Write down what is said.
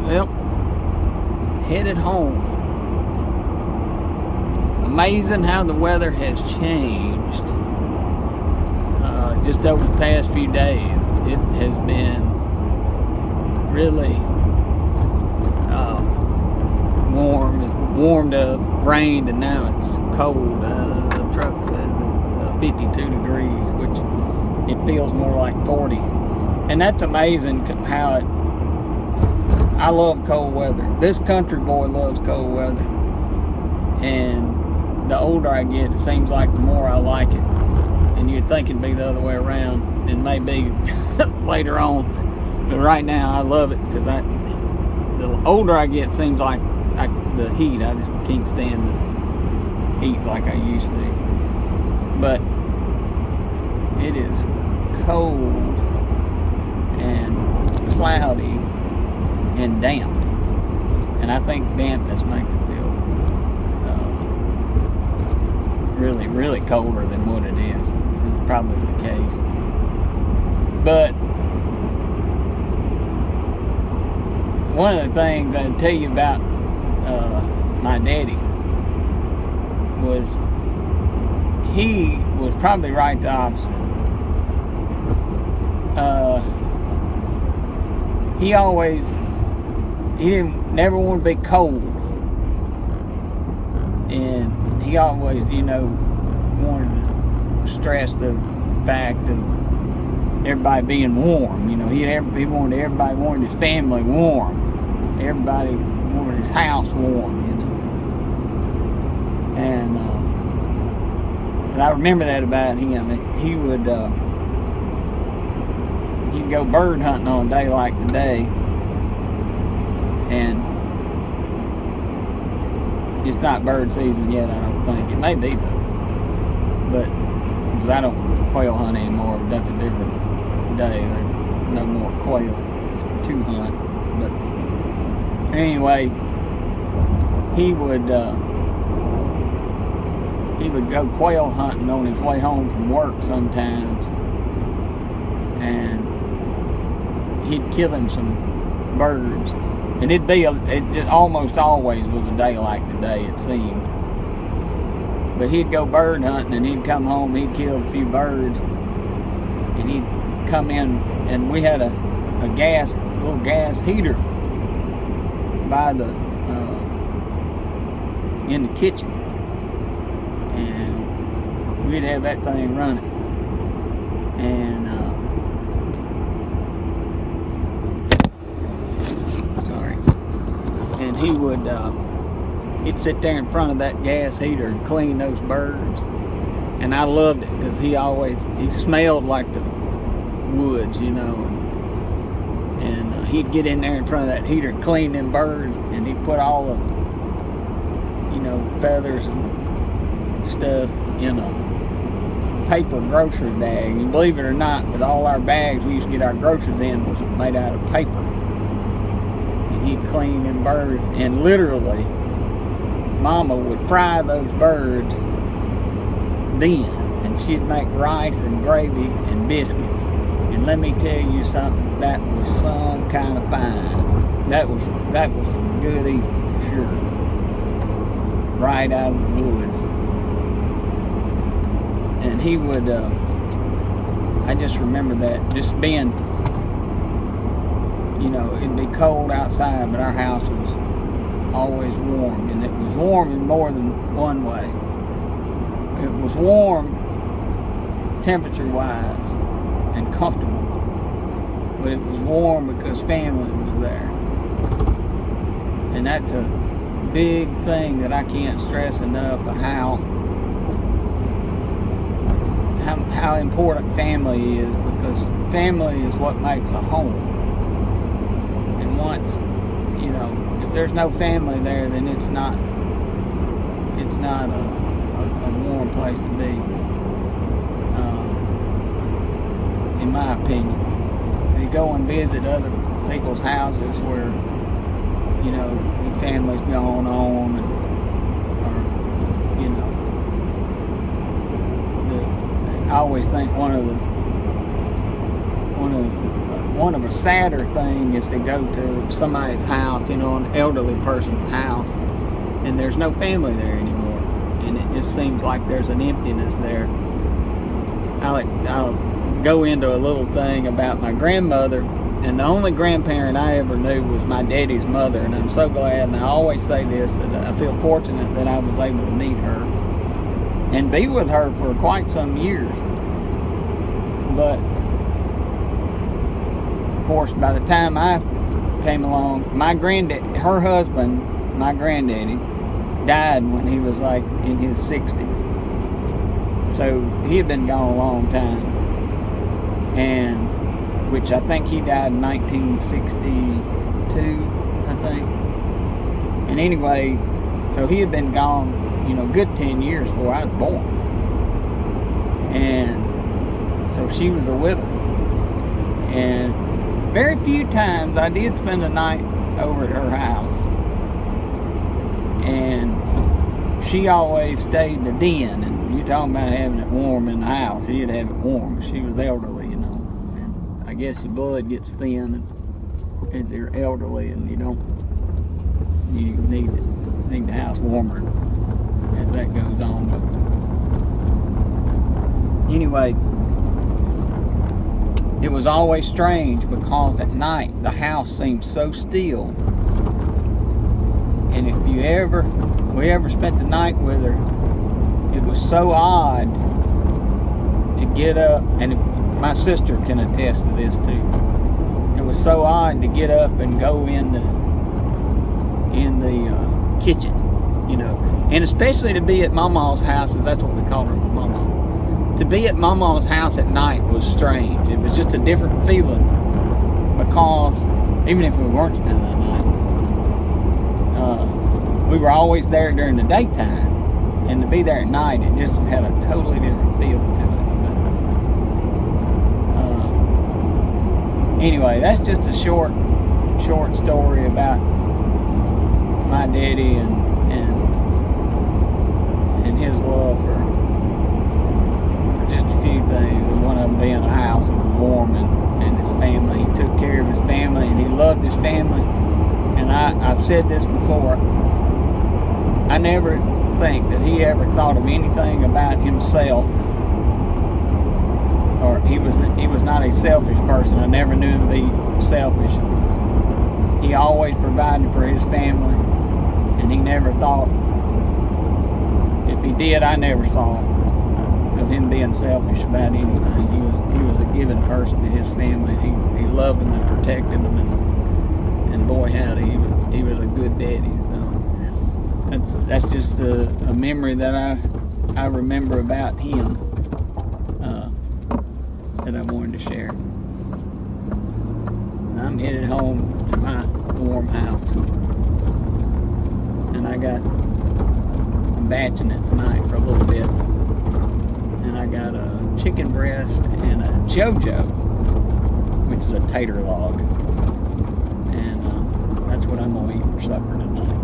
Well, headed home. Amazing how the weather has changed just over the past few days. It has been really warm. It's warmed up, rained, and now it's cold. The truck says it's 52 degrees, which it feels more like 40. And that's amazing how I love cold weather. This country boy loves cold weather. And the older I get, it seems like the more I like it. And you'd think it'd be the other way around, and maybe later on. But right now, I love it because the older I get, it seems like the heat. I just can't stand the heat like I used to. But it is cold and cloudy and damp, and I think dampness makes it feel really, really colder than what it is. It's probably the case. But one of the things I'd tell you about my daddy was he was probably right the opposite. He never want to be cold, and he always, wanted to stress the fact of everybody being warm. He wanted everybody wanted his family warm. Everybody wanted his house warm. And I remember that about him. He would he'd go bird hunting on a day like today, and it's not bird season yet, I don't think. It may be though, but because I don't quail hunt anymore, but that's a different day. There's no more quail to hunt. But anyway, he would go quail hunting on his way home from work sometimes, and he'd kill him some birds. And it almost always was a day like today, it seemed. But he'd go bird hunting, and he'd come home, he'd kill a few birds, and he'd come in, and we had a little gas heater by in the kitchen, and we'd have that thing running. And he would he'd sit there in front of that gas heater and clean those birds, and I loved it because he smelled like the woods, and he'd get in there in front of that heater and clean them birds, and he'd put all the feathers and stuff in a paper grocery bag. And believe it or not, but all our bags we used to get our groceries in was made out of paper. He'd clean them birds, and literally Mama would fry those birds then, and she'd make rice and gravy and biscuits. And let me tell you something, that was some kind of fine. That was some good eating for sure, right out of the woods. And he would I just remember that, just being, it'd be cold outside, but our house was always warm, and it was warm in more than one way. It was warm temperature-wise and comfortable, but it was warm because family was there. And that's a big thing that I can't stress enough of how important family is, because family is what makes a home. Once, if there's no family there, then it's not a warm place to be, in my opinion. You go and visit other people's houses where, your family's gone on, I always think one of the one of a sadder thing is to go to somebody's house, you know, an elderly person's house, and there's no family there anymore, and it just seems like there's an emptiness there. I'll go into a little thing about my grandmother, and the only grandparent I ever knew was my daddy's mother, and I'm so glad, and I always say this, that I feel fortunate that I was able to meet her and be with her for quite some years. But of course, by the time I came along, my granddad, her husband, my granddaddy, died when he was like in his 60s. So he had been gone a long time, and which I think he died in 1962, I think. And anyway, so he had been gone, you know, good 10 years before I was born. And so she was a widow. And very few times I did spend a night over at her house. And she always stayed in the den. And you talking about having it warm in the house, she'd have it warm. She was elderly, you know. I guess your blood gets thin as you're elderly, and you need the house warmer as that goes on. But anyway, it was always strange because at night the house seemed so still, and if we ever spent the night with her, it was so odd to get up, and my sister can attest to this too. It was so odd to get up and go in the kitchen, you know, and especially to be at Mama's house, that's what we call her, Mama. To be at Mama's house at night was strange. It was just a different feeling, because even if we weren't spending the night, we were always there during the daytime, and to be there at night, it just had a totally different feel to it. Anyway, that's just a short story about my daddy and his love for just a few things. And one of them being a house that was warm, and his family. He took care of his family, and he loved his family. And I've said this before, I never think that he ever thought of anything about himself, or he was not a selfish person. I never knew him to be selfish. He always provided for his family, and he never thought, if he did, I never saw of him being selfish about anything. He was a giving person to his family. He loved them and protected them, and boy howdy, he was a good daddy. So that's just a memory that I remember about him, that I wanted to share. I'm headed home to my warm house, and I'm batching it tonight for a little bit, and I got a chicken breast and a JoJo, which is a tater log, and that's what I'm gonna eat for supper tonight.